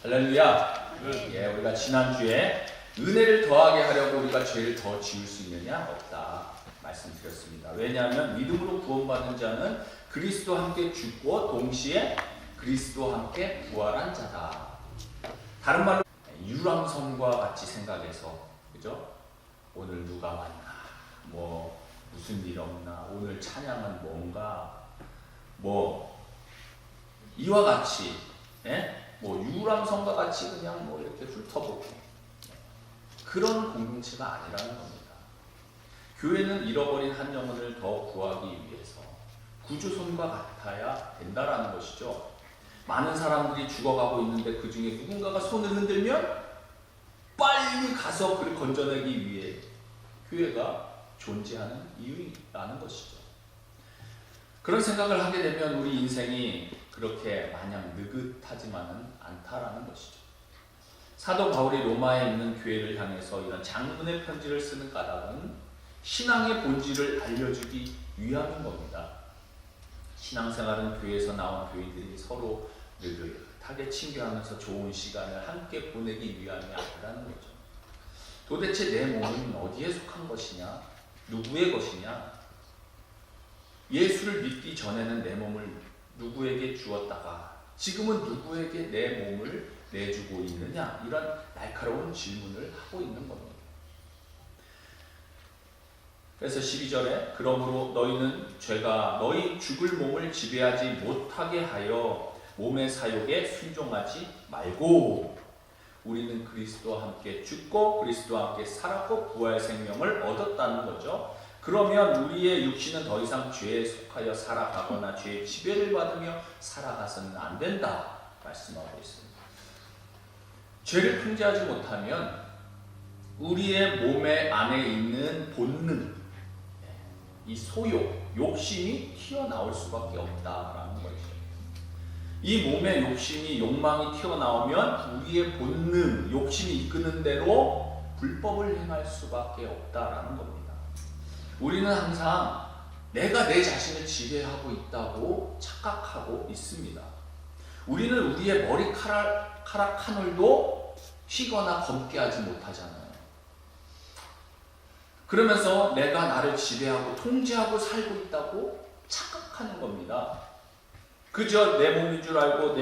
할렐루야. 예, 우리가 지난주에 은혜를 더하게 하려고 우리가 죄를 더 지을 수 있느냐? 없다 말씀드렸습니다. 왜냐하면 믿음으로 구원받은 자는 그리스도와 함께 죽고 동시에 그리스도와 함께 부활한 자다. 다른 말로 유람선과 같이 생각해서, 그죠? 오늘 누가 왔나? 뭐 무슨 일 없나? 오늘 찬양은 뭔가? 뭐 이와 같이, 예? 뭐 유람선과 같이 그냥 뭐 이렇게 훑어보고 그런 공동체가 아니라는 겁니다. 교회는 잃어버린 한 영혼을 더 구하기 위해서 구주손과 같아야 된다라는 것이죠. 많은 사람들이 죽어가고 있는데 그 중에 누군가가 손을 흔들면 빨리 가서 그를 건져내기 위해 교회가 존재하는 이유라는 것이죠. 그런 생각을 하게 되면 우리 인생이 그렇게 마냥 느긋하지만은 않다라는 것이죠. 사도 바울이 로마에 있는 교회를 향해서 이런 장문의 편지를 쓰는 까닭은 신앙의 본질을 알려주기 위함인 겁니다. 신앙생활은 교회에서 나온 교인들이 서로 느긋하게 친교하면서 좋은 시간을 함께 보내기 위함이 아니라는 거죠. 도대체 내 몸은 어디에 속한 것이냐? 누구의 것이냐? 예수를 믿기 전에는 내 몸을 누구에게 주었다가 지금은 누구에게 내 몸을 내주고 있느냐? 이런 날카로운 질문을 하고 있는 겁니다. 그래서 12절에 그러므로 너희는 죄가 너희 죽을 몸을 지배하지 못하게 하여 몸의 사욕에 순종하지 말고 우리는 그리스도와 함께 죽고 그리스도와 함께 살았고 부활 생명을 얻었다는 거죠. 그러면 우리의 육신은 더 이상 죄에 속하여 살아가거나 죄의 지배를 받으며 살아가서는 안 된다 말씀하고 있습니다. 죄를 통제하지 못하면 우리의 몸의 안에 있는 본능, 이 소욕, 욕심이 튀어나올 수밖에 없다라는 거죠. 이 몸의 욕심이, 욕망이 튀어나오면 우리의 본능, 욕심이 이끄는 대로 불법을 행할 수밖에 없다라는 겁니다. 우리는 항상 내가 내 자신을 지배하고 있다고 착각하고 있습니다. 우리는 우리의 머리카락 한 올도 휘거나 검게 하지 못하잖아요. 그러면서 내가 나를 지배하고 통제하고 살고 있다고 착각하는 겁니다. 그저 내 몸인 줄 알고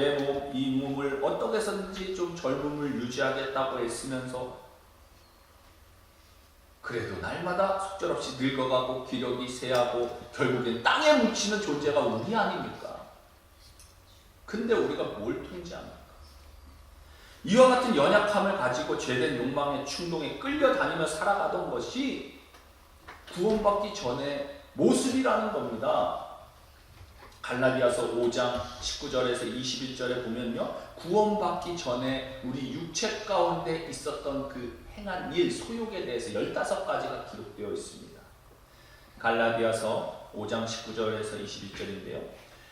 이 몸을 어떻게 해서든지 좀 젊음을 유지하겠다고 애쓰면서 그래도 날마다 속절없이 늙어가고 기력이 쇠하고 결국엔 땅에 묻히는 존재가 우리 아닙니까? 근데 우리가 뭘 통제합니까? 이와 같은 연약함을 가지고 죄된 욕망의 충동에 끌려다니며 살아가던 것이 구원받기 전의 모습이라는 겁니다. 갈라디아서 5장 19절에서 21절에 보면요, 구원받기 전에 우리 육체 가운데 있었던 그 행한 일, 소욕에 대해서 15가지가 기록되어 있습니다. 갈라디아서 5장 19절에서 21절인데요.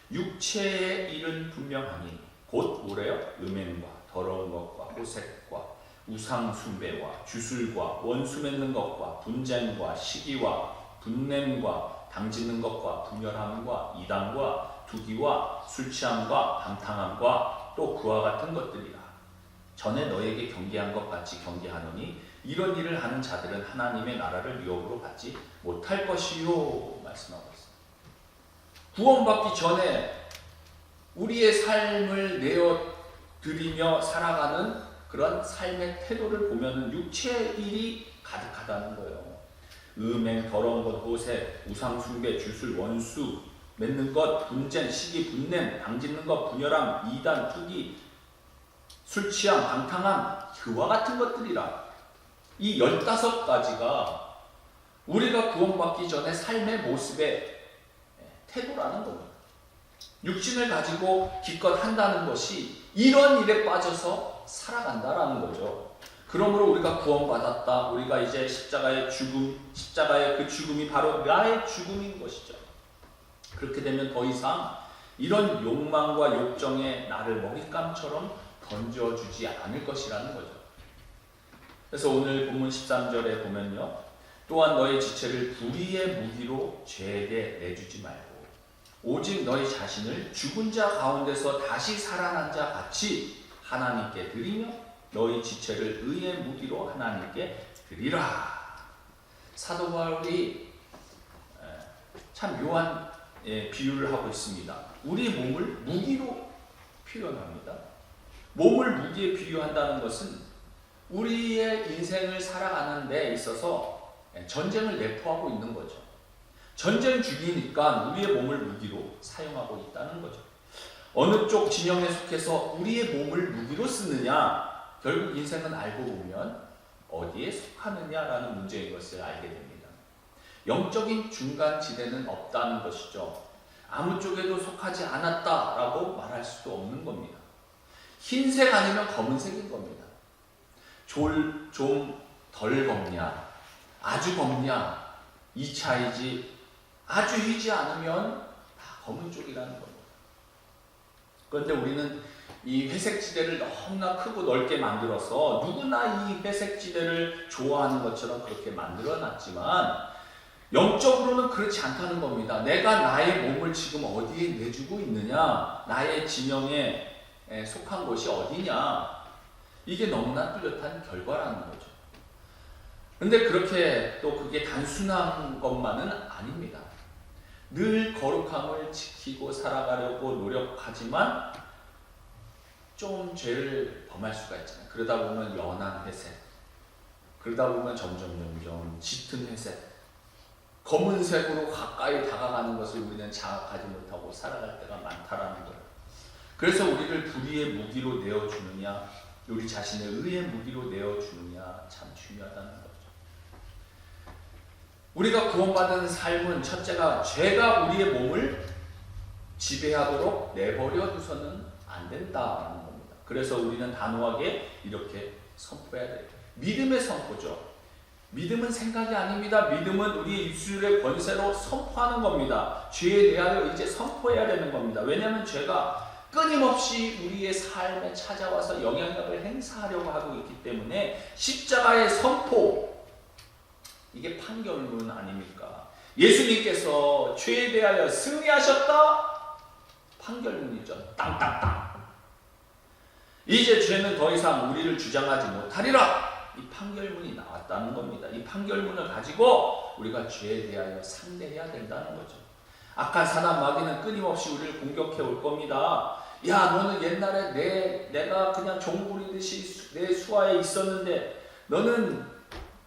육체의 일은 분명하니 곧 뭐래요? 음행과 더러운 것과 호색과 우상 숭배와 주술과 원수 맺는 것과 분쟁과 시기와 분냄과 당짓는 것과 분열함과 이단과 투기와 술취함과 방탕함과 또 그와 같은 것들이라. 전에 너에게 경계한 것 같이 경계하노니 이런 일을 하는 자들은 하나님의 나라를 유업으로 받지 못할 것이요 말씀하고 있습니다. 구원받기 전에 우리의 삶을 내어드리며 살아가는 그런 삶의 태도를 보면 육체의 일이 가득하다는 거예요. 음행, 더러운 것, 호색, 우상 숭배, 주술, 원수 맺는 것, 분쟁, 시기, 분냄, 당짓는 것, 분열함, 이단, 투기, 술 취함, 방탕함, 그와 같은 것들이라. 이 15가지가 우리가 구원받기 전에 삶의 모습의 태도라는 겁니다. 육신을 가지고 기껏 한다는 것이 이런 일에 빠져서 살아간다라는 거죠. 그러므로 우리가 구원받았다. 우리가 이제 십자가의 그 죽음이 바로 나의 죽음인 것이죠. 그렇게 되면 더 이상 이런 욕망과 욕정에 나를 먹잇감처럼 던져주지 않을 것이라는 거죠. 그래서 오늘 본문 13절에 보면요. 또한 너의 지체를 불의의 무기로 죄에게 내주지 말고 오직 너희 자신을 죽은 자 가운데서 다시 살아난 자 같이 하나님께 드리며 너희 지체를 의의 무기로 하나님께 드리라. 사도 바울이 참 묘한 비유를 하고 있습니다. 우리 몸을 무기로 표현합니다. 몸을 무기에 비유한다는 것은 우리의 인생을 살아가는 데 있어서 전쟁을 내포하고 있는 거죠. 전쟁 중이니까 우리의 몸을 무기로 사용하고 있다는 거죠. 어느 쪽 진영에 속해서 우리의 몸을 무기로 쓰느냐, 결국 인생은 알고 보면 어디에 속하느냐라는 문제인 것을 알게 됩니다. 영적인 중간 지대는 없다는 것이죠. 아무 쪽에도 속하지 않았다라고 말할 수도 없는 겁니다. 흰색 아니면 검은색인 겁니다. 좀 덜 검냐, 아주 검냐, 이 차이지 아주 휘지 않으면 다 검은 쪽이라는 겁니다. 그런데 우리는 이 회색 지대를 너무나 크고 넓게 만들어서 누구나 이 회색 지대를 좋아하는 것처럼 그렇게 만들어 놨지만 영적으로는 그렇지 않다는 겁니다. 내가 나의 몸을 지금 어디에 내주고 있느냐, 나의 진영에 속한 곳이 어디냐, 이게 너무나 뚜렷한 결과라는 거죠. 근데 그렇게 또 그게 단순한 것만은 아닙니다. 늘 거룩함을 지키고 살아가려고 노력하지만 좀 죄를 범할 수가 있잖아요. 그러다 보면 연한 회색, 그러다 보면 점점 짙은 회색, 검은색으로 가까이 다가가는 것을 우리는 장악하지 못하고 살아갈 때가 많다라는 거예요. 그래서 우리를 불의의 무기로 내어주느냐, 우리 자신을 의의 무기로 내어주느냐 참 중요하다는 거죠. 우리가 구원받은 삶은 첫째가 죄가 우리의 몸을 지배하도록 내버려 두서는 안 된다는 겁니다. 그래서 우리는 단호하게 이렇게 선포해야 돼요. 믿음의 선포죠. 믿음은 생각이 아닙니다. 믿음은 우리의 입술의 권세로 선포하는 겁니다. 죄에 대하여 이제 선포해야 되는 겁니다. 왜냐하면 죄가 끊임없이 우리의 삶에 찾아와서 영향력을 행사하려고 하고 있기 때문에 십자가의 선포, 이게 판결문 아닙니까? 예수님께서 죄에 대하여 승리하셨다? 판결문이죠. 땅땅땅. 이제 죄는 더 이상 우리를 주장하지 못하리라. 이 판결문이 나왔다는 겁니다. 이 판결문을 가지고 우리가 죄에 대하여 상대해야 된다는 거죠. 악한 사단 마귀는 끊임없이 우리를 공격해 올 겁니다. 야, 너는 옛날에 내가 그냥 종 부리듯이 내 수하에 있었는데 너는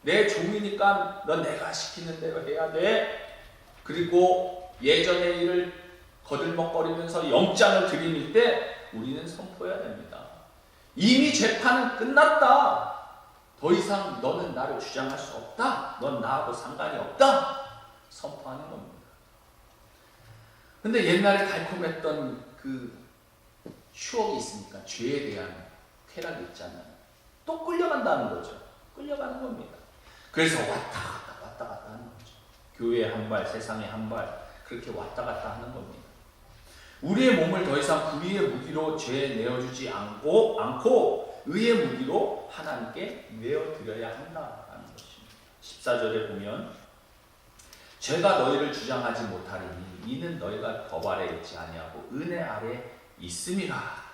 내 종이니까 넌 내가 시키는 대로 해야 돼. 그리고 예전의 일을 거들먹거리면서 영장을 들이밀 때 우리는 선포해야 됩니다. 이미 재판은 끝났다. 더 이상 너는 나를 주장할 수 없다. 넌 나하고 상관이 없다. 선포하는 겁니다. 근데 옛날에 달콤했던 그 추억이 있으니까 죄에 대한 쾌락이 있잖아요. 또 끌려간다는 거죠. 끌려가는 겁니다. 그래서 왔다 갔다 하는 거죠. 교회에 한 발, 세상에 한 발, 그렇게 왔다 갔다 하는 겁니다. 우리의 몸을 더 이상 불의의 무기로 죄에 내어주지 않고 의의 무기로 하나님께 내어드려야 한다는 것입니다. 14절에 보면 죄가 너희를 주장하지 못하리니 이는 너희가 법 아래 있지 아니하고 은혜 아래 있음이라.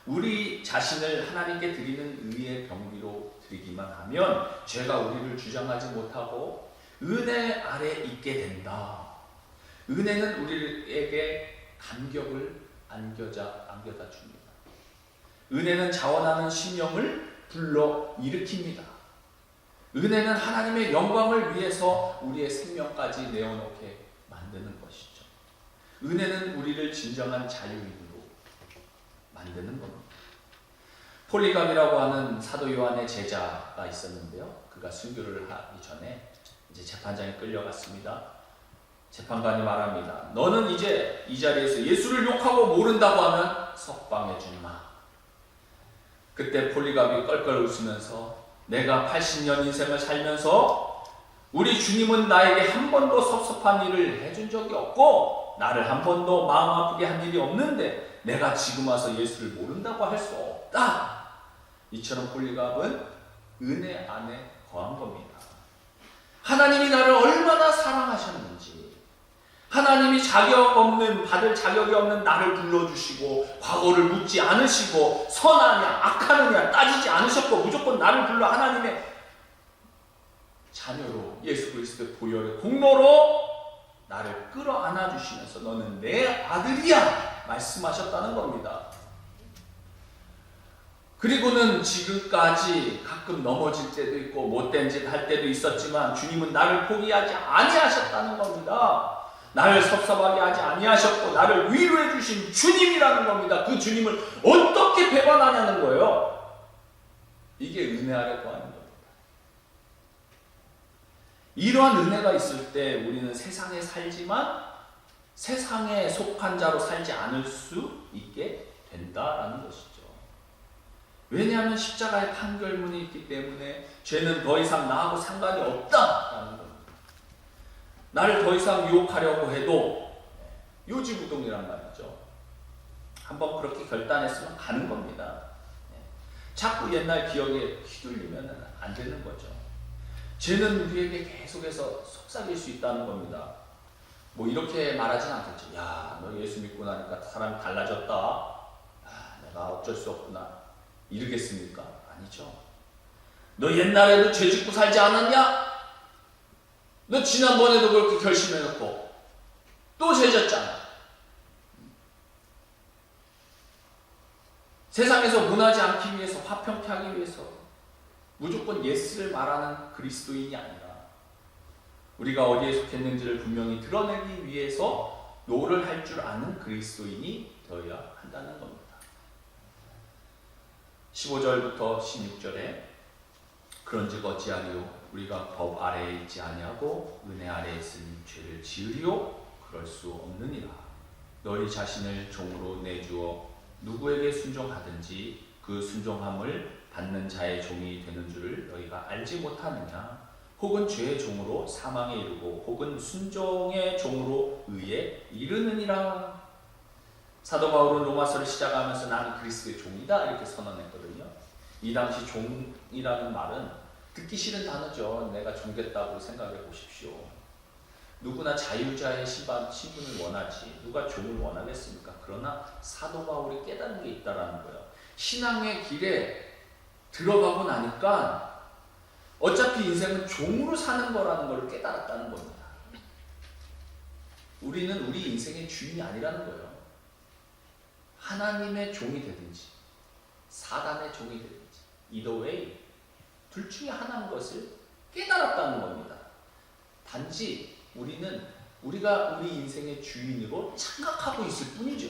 우리 자신을 하나님께 드리는 의의 병기로 드리기만 하면 죄가 우리를 주장하지 못하고 은혜 아래 있게 된다. 은혜는 우리에게 감격을 안겨다 줍니다. 은혜는 자원하는 심령을 불러 일으킵니다. 은혜는 하나님의 영광을 위해서 우리의 생명까지 내어놓게 만드는 것이죠. 은혜는 우리를 진정한 자유인으로 만드는 겁니다. 폴리갑이라고 하는 사도 요한의 제자가 있었는데요. 그가 순교를 하기 전에 이제 재판장에 끌려갔습니다. 재판관이 말합니다. 너는 이제 이 자리에서 예수를 욕하고 모른다고 하면 석방해 주마. 그때 폴리갑이 껄껄 웃으면서 내가 80년 인생을 살면서 우리 주님은 나에게 한 번도 섭섭한 일을 해준 적이 없고 나를 한 번도 마음 아프게 한 일이 없는데 내가 지금 와서 예수를 모른다고 할 수 없다. 이처럼 폴리갑은 은혜 안에 거한 겁니다. 하나님이 나를 얼마나 사랑하셨는지, 하나님이 받을 자격이 없는 나를 불러주시고 과거를 묻지 않으시고 선하냐 악하느냐 따지지 않으셨고 무조건 나를 불러 하나님의 자녀로 예수 그리스도의 보혈의 공로로 나를 끌어안아 주시면서 너는 내 아들이야 말씀하셨다는 겁니다. 그리고는 지금까지 가끔 넘어질 때도 있고 못된 짓 할 때도 있었지만 주님은 나를 포기하지 아니하셨다는 겁니다. 나를 섭섭하게 하지 아니하셨고 나를 위로해 주신 주님이라는 겁니다. 그 주님을 어떻게 배반하냐는 거예요. 이게 은혜 아래 거하는 겁니다. 이러한 은혜가 있을 때 우리는 세상에 살지만 세상에 속한 자로 살지 않을 수 있게 된다라는 것이죠. 왜냐하면 십자가의 판결문이 있기 때문에 죄는 더 이상 나하고 상관이 없다라는 겁니다. 나를 더 이상 유혹하려고 해도 요지부동이란 말이죠. 한번 그렇게 결단했으면 가는 겁니다. 자꾸 옛날 기억에 휘둘리면 안 되는 거죠. 죄는 우리에게 계속해서 속삭일 수 있다는 겁니다. 뭐 이렇게 말하진 않겠죠. 야, 너 예수 믿고 나니까 사람이 달라졌다. 아, 내가 어쩔 수 없구나. 이러겠습니까? 아니죠. 너 옛날에도 죄 짓고 살지 않았냐? 너 지난번에도 그렇게 결심해놓고 또 죄 졌잖아. 세상에서 문하지 않기 위해서 화평케 하기 위해서 무조건 예스를 말하는 그리스도인이 아니라 우리가 어디에 속했는지를 분명히 드러내기 위해서 노를 할 줄 아는 그리스도인이 되어야 한다는 겁니다. 15절부터 16절에 그런즉 어찌하리요 우리가 법 아래에 있지 아니하고 은혜 아래에 있으니 죄를 지으리요 그럴 수 없느니라. 너희 자신을 종으로 내주어 누구에게 순종하든지 그 순종함을 받는 자의 종이 되는 줄을 너희가 알지 못하느냐. 혹은 죄의 종으로 사망에 이르고 혹은 순종의 종으로 의에 이르느니라. 사도 바울은 로마서를 시작하면서 나는 그리스도의 종이다 이렇게 선언했거든요. 이 당시 종이라는 말은 듣기 싫은 단어죠. 내가 종됐다고 생각해 보십시오. 누구나 자유자의 신분을 원하지 누가 종을 원하겠습니까? 그러나 사도 바울이 깨달은 게 있다라는 거예요. 신앙의 길에 들어가고 나니까 어차피 인생은 종으로 사는 거라는 걸 깨달았다는 겁니다. 우리는 우리 인생의 주인이 아니라는 거예요. 하나님의 종이 되든지 사단의 종이 되든지 either way 둘 중에 하나인 것을 깨달았다는 겁니다. 단지 우리는 우리가 우리 인생의 주인으로 착각하고 있을 뿐이죠.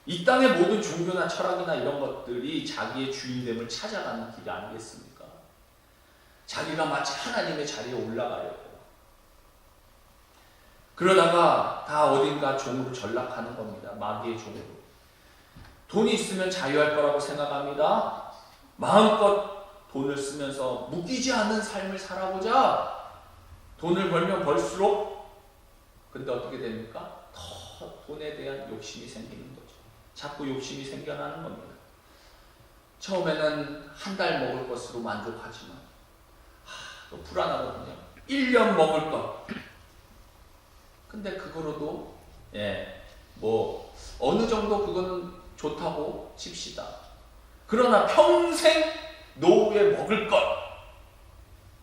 이 땅의 모든 종교나 철학이나 이런 것들이 자기의 주인됨을 찾아가는 길이 아니겠습니까? 자기가 마치 하나님의 자리에 올라가려고 그러다가 다 어딘가 종으로 전락하는 겁니다. 마귀의 종으로. 돈이 있으면 자유할 거라고 생각합니다. 마음껏 돈을 쓰면서 묶이지 않는 삶을 살아보자. 돈을 벌면 벌수록 근데 어떻게 됩니까? 더 돈에 대한 욕심이 생기는 거죠. 자꾸 욕심이 생겨나는 겁니다. 처음에는 한 달 먹을 것으로 만족하지만 또 불안하거든요. 1년 먹을 것. 근데 그거로도 뭐 어느 정도 그거는 좋다고 칩시다. 그러나 평생 노후에 먹을 것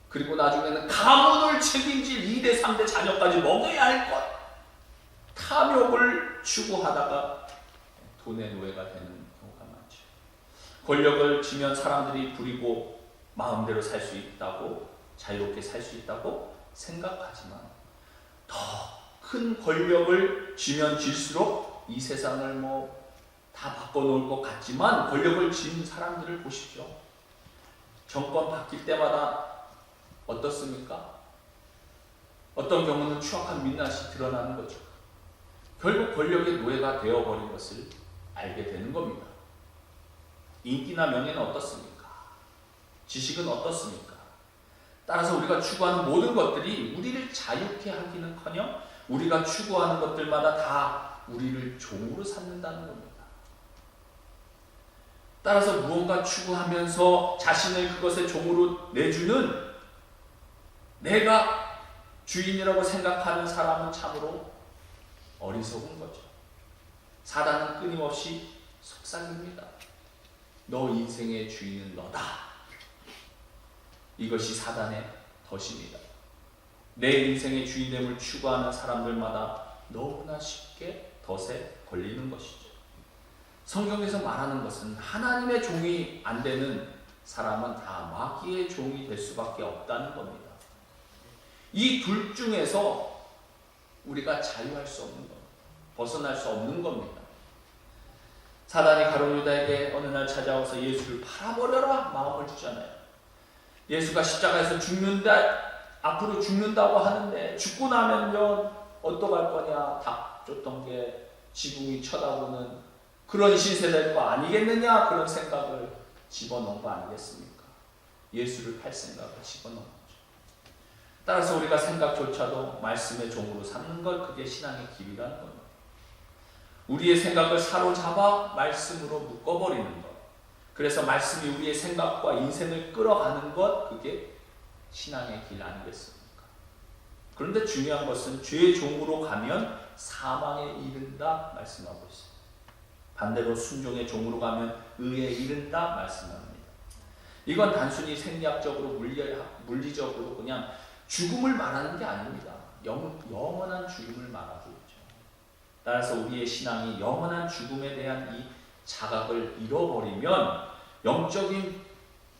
그리고 나중에는 가문을 책임질 2대 3대 자녀까지 먹어야 할 것 탐욕을 추구하다가 돈의 노예가 되는 경우가 많죠. 권력을 쥐면 사람들이 부리고 마음대로 살 수 있다고 자유롭게 살 수 있다고 생각하지만 더 큰 권력을 쥐면 쥘수록 이 세상을 다 바꿔놓을 것 같지만 권력을 쥔 사람들을 보십시오. 정권 바뀔 때마다 어떻습니까? 어떤 경우는 추악한 민낯이 드러나는 거죠. 결국 권력의 노예가 되어버린 것을 알게 되는 겁니다. 인기나 명예는 어떻습니까? 지식은 어떻습니까? 따라서 우리가 추구하는 모든 것들이 우리를 자유케 하기는커녕 우리가 추구하는 것들마다 다 우리를 종으로 삼는다는 겁니다. 따라서 무언가 추구하면서 자신을 그것의 종으로 내주는 내가 주인이라고 생각하는 사람은 참으로 어리석은 거죠. 사단은 끊임없이 속삭입니다. 너 인생의 주인은 너다. 이것이 사단의 덫입니다. 내 인생의 주인됨을 추구하는 사람들마다 너무나 쉽게 덫에 걸리는 것이죠. 성경에서 말하는 것은 하나님의 종이 안 되는 사람은 다 마귀의 종이 될 수밖에 없다는 겁니다. 이 둘 중에서 우리가 자유할 수 없는 겁니다. 벗어날 수 없는 겁니다. 사단이 가룟 유다에게 어느 날 찾아와서 예수를 팔아버려라 마음을 주잖아요. 예수가 십자가에서 앞으로 죽는다고 하는데 죽고 나면요 어떡할 거냐, 닭 쫓던 게 지붕이 쳐다보는 그런 시세 될 거 아니겠느냐, 그런 생각을 집어넣은 거 아니겠습니까? 예수를 팔 생각을 집어넣은 거죠. 따라서 우리가 생각조차도 말씀의 종으로 삼는 것, 그게 신앙의 길이라는 겁니다. 우리의 생각을 사로잡아 말씀으로 묶어버리는 것, 그래서 말씀이 우리의 생각과 인생을 끌어가는 것, 그게 신앙의 길 아니겠습니까? 그런데 중요한 것은 죄의 종으로 가면 사망에 이른다 말씀하고 있습니다. 반대로 순종의 종으로 가면 의에 이른다 말씀합니다. 이건 단순히 생리학적으로 물리적으로 그냥 죽음을 말하는 게 아닙니다. 영원한 죽음을 말하고 있죠. 따라서 우리의 신앙이 영원한 죽음에 대한 이 자각을 잃어버리면 영적인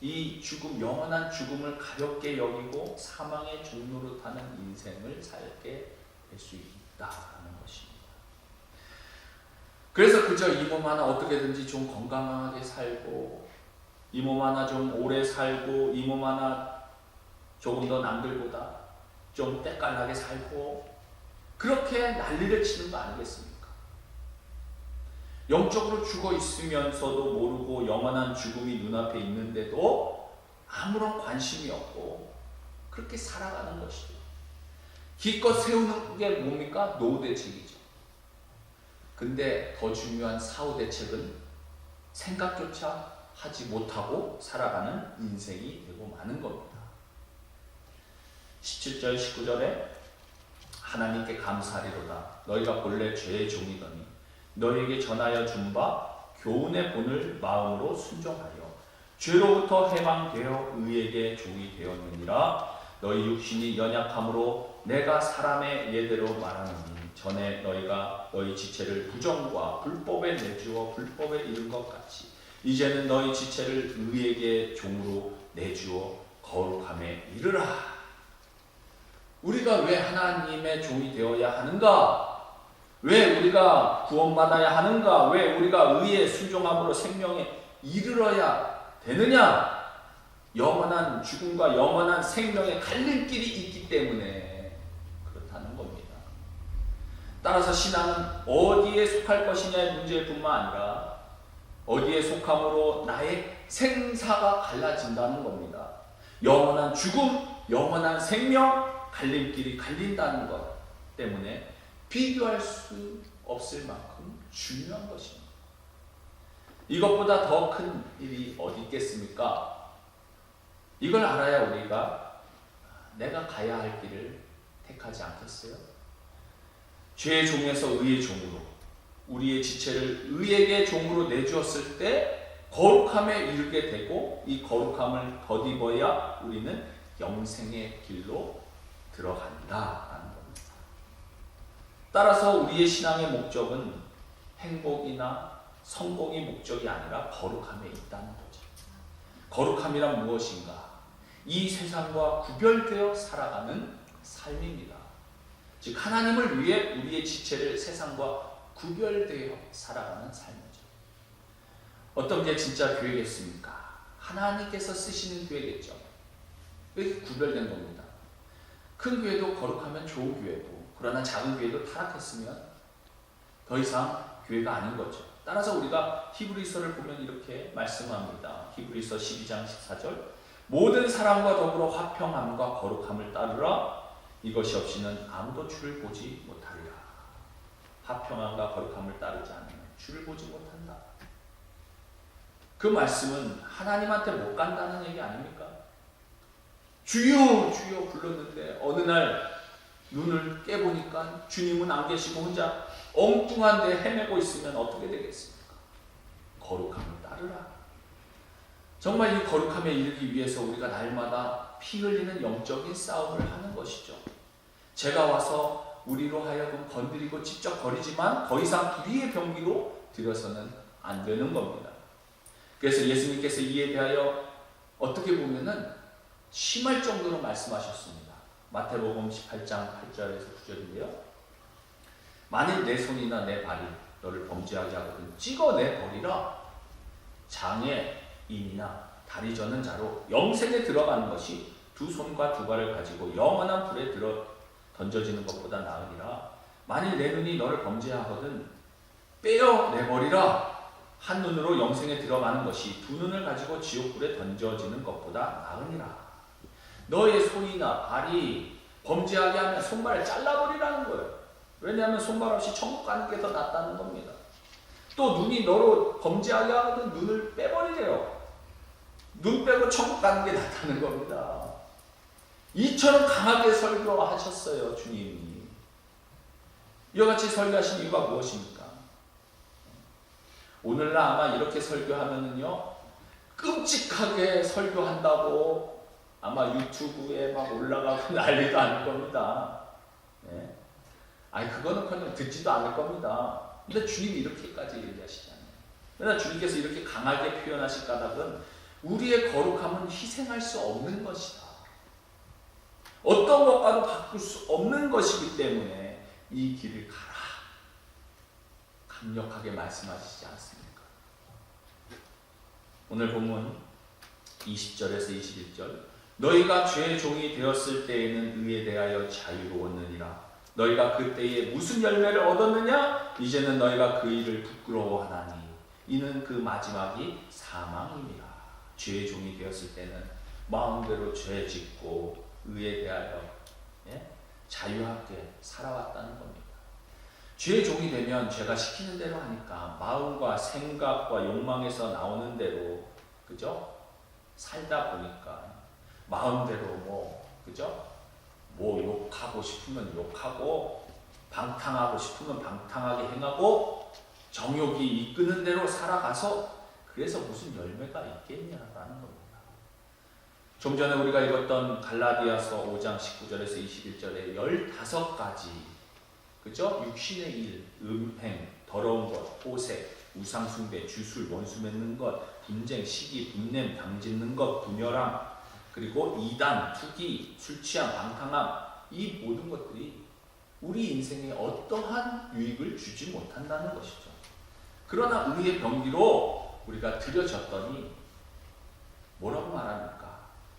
이 죽음, 영원한 죽음을 가볍게 여기고 사망의 종로로 타는 인생을 살게 될 수 있다는 것입니다. 그래서 그저 이 몸 하나 어떻게든지 좀 건강하게 살고, 이 몸 하나 좀 오래 살고, 이 몸 하나 조금 더 남들보다 좀 때깔나게 살고, 그렇게 난리를 치는 거 아니겠습니까? 영적으로 죽어 있으면서도 모르고 영원한 죽음이 눈앞에 있는데도 아무런 관심이 없고 그렇게 살아가는 것이죠. 기껏 세우는 게 뭡니까? 노후대책이죠. 근데 더 중요한 사후대책은 생각조차 하지 못하고 살아가는 인생이 되고 마는 겁니다. 17절 19절에 하나님께 감사하리로다. 너희가 본래 죄의 종이더니 너희에게 전하여 준 바 교훈의 본을 마음으로 순종하여 죄로부터 해방되어 의에게 종이 되었느니라. 너희 육신이 연약함으로 내가 사람의 예대로 말하노니 전에 너희가 너희 지체를 부정과 불법에 내주어 불법에 이른 것 같이 이제는 너희 지체를 의에게 종으로 내주어 거룩함에 이르라. 우리가 왜 하나님의 종이 되어야 하는가? 왜 우리가 구원받아야 하는가? 왜 우리가 의에 순종함으로 생명에 이르러야 되느냐? 영원한 죽음과 영원한 생명의 갈림길이 있기 때문에 그렇다는 겁니다. 따라서 신앙은 어디에 속할 것이냐의 문제뿐만 아니라 어디에 속함으로 나의 생사가 갈라진다는 겁니다. 영원한 죽음, 영원한 생명, 갈림길이 갈린다는 것 때문에 비교할 수 없을 만큼 중요한 것입니다. 이것보다 더 큰 일이 어디 있겠습니까? 이걸 알아야 우리가 내가 가야 할 길을 택하지 않겠어요? 죄의 종에서 의의 종으로, 우리의 지체를 의에게 종으로 내주었을 때 거룩함에 이르게 되고, 이 거룩함을 덧입어야 우리는 영생의 길로 들어간다라는 겁니다. 따라서 우리의 신앙의 목적은 행복이나 성공이 목적이 아니라 거룩함에 있다는 거죠. 거룩함이란 무엇인가? 이 세상과 구별되어 살아가는 삶입니다. 즉 하나님을 위해 우리의 지체를 세상과 구별되어 살아가는 삶이죠. 어떤 게 진짜 교회겠습니까? 하나님께서 쓰시는 교회겠죠. 이렇게 구별된 겁니다. 큰 교회도 거룩하면 좋은 교회고, 그러나 작은 교회도 타락했으면 더 이상 교회가 아닌 거죠. 따라서 우리가 히브리서를 보면 이렇게 말씀합니다. 히브리서 12장 14절 모든 사람과 더불어 화평함과 거룩함을 따르라. 이것이 없이는 아무도 주를 보지 못하리라. 화평함과 거룩함을 따르지 않으면 주를 보지 못한다. 그 말씀은 하나님한테 못 간다는 얘기 아닙니까? 주여 주여 불렀는데 어느 날 눈을 깨보니까 주님은 안 계시고 혼자 엉뚱한 데 헤매고 있으면 어떻게 되겠습니까? 거룩함을 따르라. 정말 이 거룩함에 이르기 위해서 우리가 날마다 피 흘리는 영적인 싸움을 하는 것이죠. 제가 와서 우리로 하여금 건드리고 직접 거리지만 더 이상 우리의 병기로 들여서는 안 되는 겁니다. 그래서 예수님께서 이에 대하여 어떻게 보면은 심할 정도로 말씀하셨습니다. 마태복음 18장 8절에서 9절인데요. 만일 내 손이나 내 발이 너를 범죄하게 하거든 찍어내 버리라. 장애인이나 다리 저는 자로 영생에 들어가는 것이 두 손과 두 발을 가지고 영원한 불에 던져지는 것보다 나으니라. 만일 내 눈이 너를 범죄하거든 빼어내버리라. 한 눈으로 영생에 들어가는 것이 두 눈을 가지고 지옥불에 던져지는 것보다 나으니라. 너의 손이나 발이 범죄하게 하면 손발을 잘라버리라는 거예요. 왜냐하면 손발 없이 천국 가는 게 더 낫다는 겁니다. 또 눈이 너로 범죄하게 하거든 눈을 빼버리래요. 눈 빼고 천국 가는 게 낫다는 겁니다. 이처럼 강하게 설교하셨어요, 주님이. 이와 같이 설교하신 이유가 무엇입니까? 오늘날 아마 이렇게 설교하면은요, 끔찍하게 설교한다고 아마 유튜브에 막 올라가고 난리도 아닐 겁니다. 네. 아니, 그거는 그냥 듣지도 않을 겁니다. 근데 주님이 이렇게까지 얘기하시잖아요. 그러나 주님께서 이렇게 강하게 표현하실 까닭은 우리의 거룩함은 희생할 수 없는 것이다. 어떤 것과도 바꿀 수 없는 것이기 때문에 이 길을 가라. 강력하게 말씀하시지 않습니까? 오늘 본문 20절에서 21절 너희가 죄의 종이 되었을 때에는 의에 대하여 자유로웠느니라. 너희가 그때에 무슨 열매를 얻었느냐? 이제는 너희가 그 일을 부끄러워하나니 이는 그 마지막이 사망이니라. 죄의 종이 되었을 때는 마음대로 죄 짓고 의에 대하여 자유하게 살아왔다는 겁니다. 죄의 종이 되면 죄가 시키는 대로 하니까 마음과 생각과 욕망에서 나오는 대로 그죠? 살다 보니까 마음대로 그죠? 욕하고 싶으면 욕하고 방탕하고 싶으면 방탕하게 행하고 정욕이 이끄는 대로 살아가서 그래서 무슨 열매가 있겠냐라는 겁니다. 좀 전에 우리가 읽었던 갈라디아서 5장 19절에서 21절에 15가지 그죠? 육신의 일, 음행, 더러운 것, 호색, 우상숭배, 주술, 원수 맺는 것, 분쟁, 시기, 분냄, 당짓는 것, 분열함, 그리고 이단, 투기, 술취함, 방탕함, 이 모든 것들이 우리 인생에 어떠한 유익을 주지 못한다는 것이죠. 그러나 의의 병기로 우리가 들여졌더니 뭐라고 말합니까?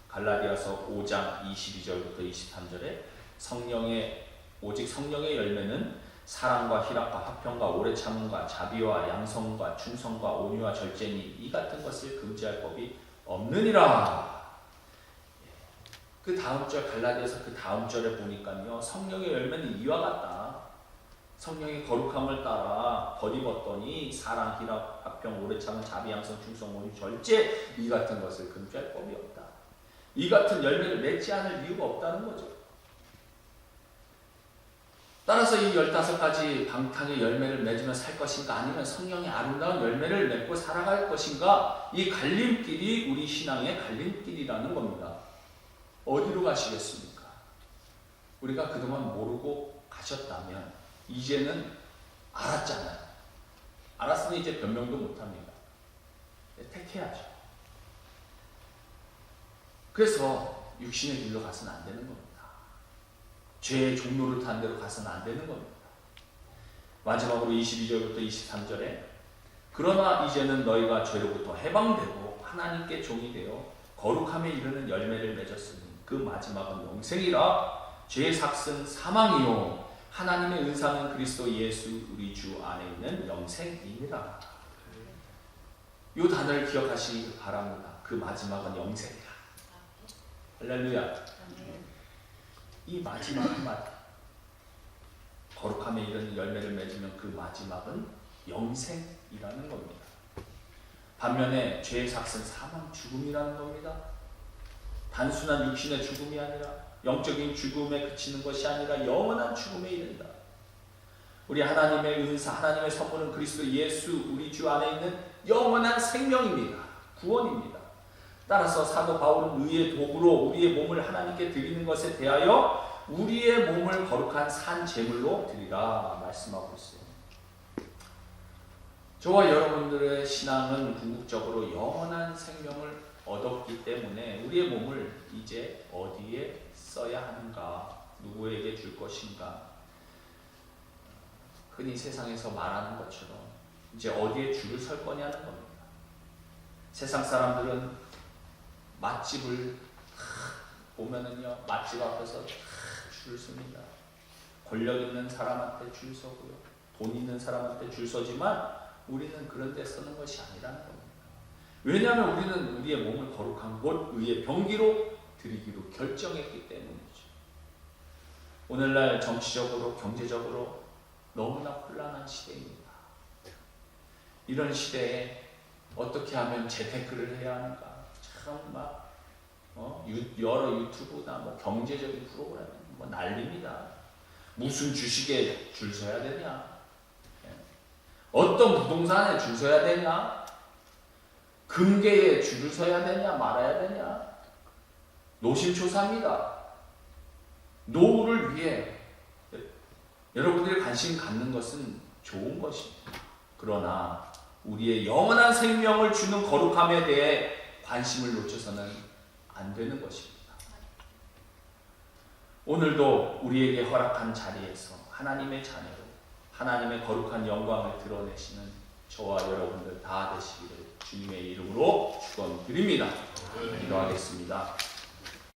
갈라디아서 5장 22절부터 23절에 오직 성령의 열매는 사랑과 희락과 화평과 오래 참음과 자비와 양성과 충성과 온유와 절제니 이 같은 것을 금지할 법이 없느니라. 그 다음 절 갈라디아서 그 다음 절에 보니까요, 성령의 열매는 이와 같다. 성령의 거룩함을 따라 버리었더니 사랑, 희락, 화평, 오래 참음, 자비, 양성, 충성, 온유, 절제 이 같은 것을 금지할 법이 없다. 이 같은 열매를 맺지 않을 이유가 없다는 거죠. 따라서 이 15가지 방탕의 열매를 맺으며 살 것인가 아니면 성령의 아름다운 열매를 맺고 살아갈 것인가, 이 갈림길이 우리 신앙의 갈림길이라는 겁니다. 어디로 가시겠습니까? 우리가 그동안 모르고 가셨다면 이제는 알았잖아요. 알았으니 이제 변명도 못합니다. 택해야죠. 그래서 육신의 길로 가서는 안 되는 겁니다. 죄의 종로를 탄 대로 가서는 안 되는 겁니다. 마지막으로 22절부터 23절에 그러나 이제는 너희가 죄로부터 해방되고 하나님께 종이 되어 거룩함에 이르는 열매를 맺었으니 그 마지막은 영생이라. 죄의 삭은 사망이요 하나님의 은사는 그리스도 예수 우리 주 안에 있는 영생이니라. 이 단어를 기억하시기 바랍니다. 그 마지막은 영생이라. 할렐루야. 이 마지막 한마디, 거룩함에 이르는 열매를 맺으면 그 마지막은 영생이라는 겁니다. 반면에 죄의 삭은 사망, 죽음이라는 겁니다. 단순한 육신의 죽음이 아니라 영적인 죽음에 그치는 것이 아니라 영원한 죽음에 이른다. 우리 하나님의 은사, 하나님의 선물은 그리스도 예수 우리 주 안에 있는 영원한 생명입니다. 구원입니다. 따라서 사도 바울은 의의 도구로 우리의 몸을 하나님께 드리는 것에 대하여 우리의 몸을 거룩한 산 제물로 드리라 말씀하고 있어요. 저와 여러분들의 신앙은 궁극적으로 영원한 생명을 얻었기 때문에 우리의 몸을 이제 어디에 써야 하는가, 누구에게 줄 것인가, 흔히 세상에서 말하는 것처럼 이제 어디에 줄을 설 거냐는 겁니다. 세상 사람들은 맛집을 보면은요, 맛집 앞에서 줄을 섭니다. 권력 있는 사람한테 줄 서고요, 돈 있는 사람한테 줄 서지만 우리는 그런 데 서는 것이 아니라는 겁니다. 왜냐하면 우리는 우리의 몸을 거룩한 곳 의의 병기로 드리기로 결정했기 때문이죠. 오늘날 정치적으로 경제적으로 너무나 혼란한 시대입니다. 이런 시대에 어떻게 하면 재테크를 해야 하는가, 참 막 여러 유튜브나 뭐 경제적인 프로그램 뭐 난립니다. 무슨 주식에 줄 서야 되냐, 어떤 부동산에 줄 서야 되냐, 금괴에 줄을 서야 되냐 말아야 되냐, 노심초사입니다. 노후를 위해 여러분들이 관심 갖는 것은 좋은 것입니다. 그러나 우리의 영원한 생명을 주는 거룩함에 대해 관심을 놓쳐서는 안 되는 것입니다. 오늘도 우리에게 허락한 자리에서 하나님의 자녀로 하나님의 거룩한 영광을 드러내시는 저와 여러분들 다 되시기를 주님의 이름으로 축원드립니다. 기도하겠습니다.